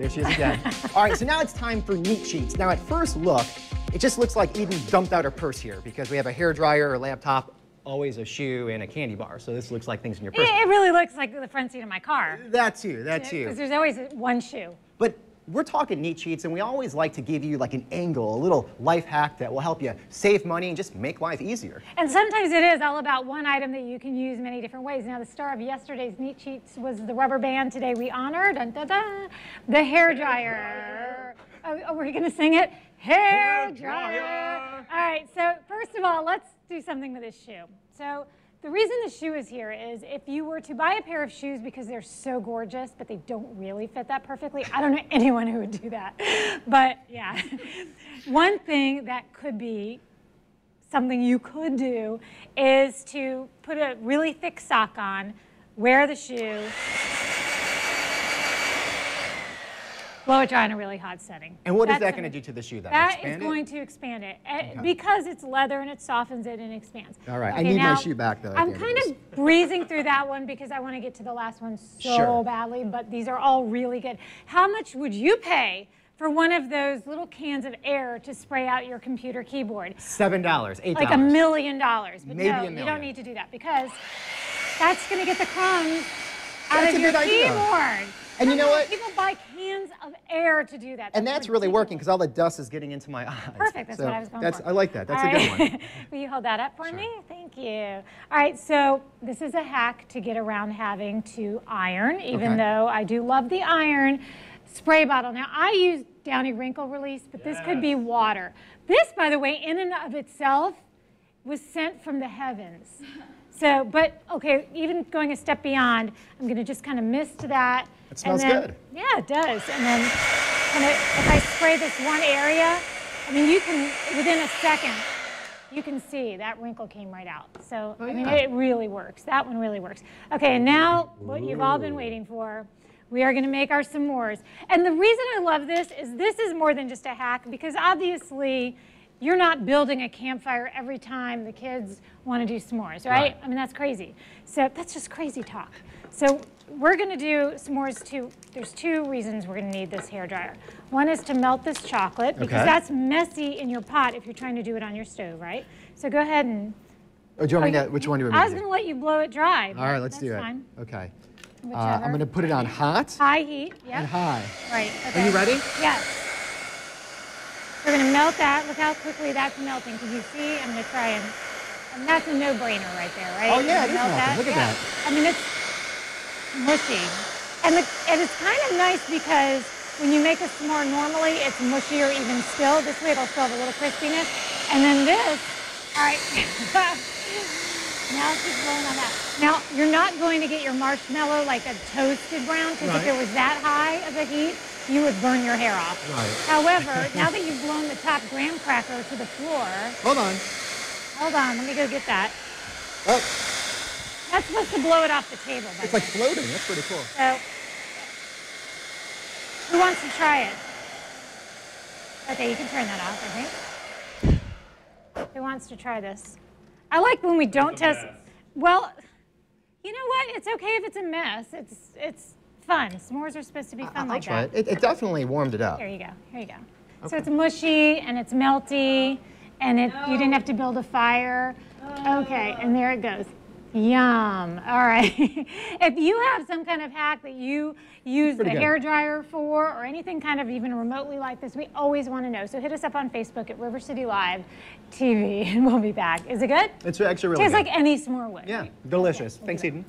There she is again. All right, so now it's time for Neat Sheets. Now, at first look, it just looks like Eden dumped out her purse here because we have a hairdryer, a laptop, always a shoe, and a candy bar. So this looks like things in your purse. It really looks like the front seat of my car. That too, that too. Because there's always one shoe. But we're talking Neat Sheets, and we always like to give you like an angle, a little life hack that will help you save money and just make life easier. And sometimes it is all about one item that you can use many different ways. Now, the star of yesterday's Neat Sheets was the rubber band. Today we honor, dun, dun, dun, the hairdryer. Oh, we're going to sing it? Hairdryer. All right, so first of all, let's do something with this shoe. So the reason the shoe is here is if you were to buy a pair of shoes because they're so gorgeous, but they don't really fit that perfectly, I don't know anyone who would do that. But yeah, one thing that could be something you could do is to put a really thick sock on, wear the shoe, blow it dry in a really hot setting. And what is that going to do to the shoe then? That Expand is going to expand it. Because it's leather and it softens it and expands. All right, Okay, I need now, my shoe back though. I'm kind of breezing through that one because I want to get to the last one so badly, but these are all really good. How much would you pay for one of those little cans of air to spray out your computer keyboard? $7, $8. Like $1 million. But Maybe no, $1 million. You don't need to do that because that's going to get the crumbs out That's of a your good idea. keyboard. And you know what? People buy cans of air to do that. And that's really working because all the dust is getting into my eyes. Perfect, that's what I was going for. I like that, that's a good one. Will you hold that up for me? Thank you. All right, so this is a hack to get around having to iron, even though I do love the iron spray bottle. Now, I use Downy Wrinkle Release, but this could be water. This, by the way, in and of itself, was sent from the heavens. So, but, okay, even going a step beyond, I'm going to just kind of mist that. It smells good. Yeah, it does. And then kind of, if I spray this one area, I mean, you can, within a second, you can see that wrinkle came right out. So, I mean, it really works. That one really works. Okay, and now what you've all been waiting for, we are going to make our s'mores. And the reason I love this is more than just a hack because obviously, you're not building a campfire every time the kids want to do s'mores, right? I mean, that's crazy. So that's just crazy talk. So we're going to do s'mores too. There's two reasons we're going to need this hairdryer. One is to melt this chocolate because that's messy in your pot if you're trying to do it on your stove, right? So go ahead and... Oh, do you want me to, which one do you want me to do? I was going to let you blow it dry. All right, let's do it. Fine. Okay. Whichever. I'm going to put it on hot. High heat, And high. Right. Okay. Are you ready? Yes. We're going to melt that. Look how quickly that's melting. Can you see? I'm going to try and that's a no-brainer right there, right? Oh, yeah, it is melting. Look at that. I mean, it's mushy. And it's kind of nice because when you make a s'more normally, it's mushier even still. This way it'll still have a little crispiness. And then this, all right. Now keep blowing on that. Now, you're not going to get your marshmallow like a toasted brown because if it was that high of a heat, you would burn your hair off. However, now that you've blown the top graham cracker to the floor... Hold on. Hold on, let me go get that. Oh. That's supposed to blow it off the table. It's like floating. That's pretty cool. So, who wants to try it? Okay, you can turn that off, I think. Who wants to try this? I like when we don't test... Well, you know what? It's okay if it's a mess. It's fun. S'mores are supposed to be fun like that. I'll try it. It definitely warmed it up. Here you go. Here you go. Okay. So it's mushy and it's melty and you didn't have to build a fire. Okay, and there it goes. Yum. All right. If you have some kind of hack that you use the hairdryer for or anything kind of even remotely like this, we always want to know. So hit us up on Facebook at River City Live TV and we'll be back. Is it good? It's actually really Tastes good. like any s'more would. Yeah, delicious. Thanks, Eden.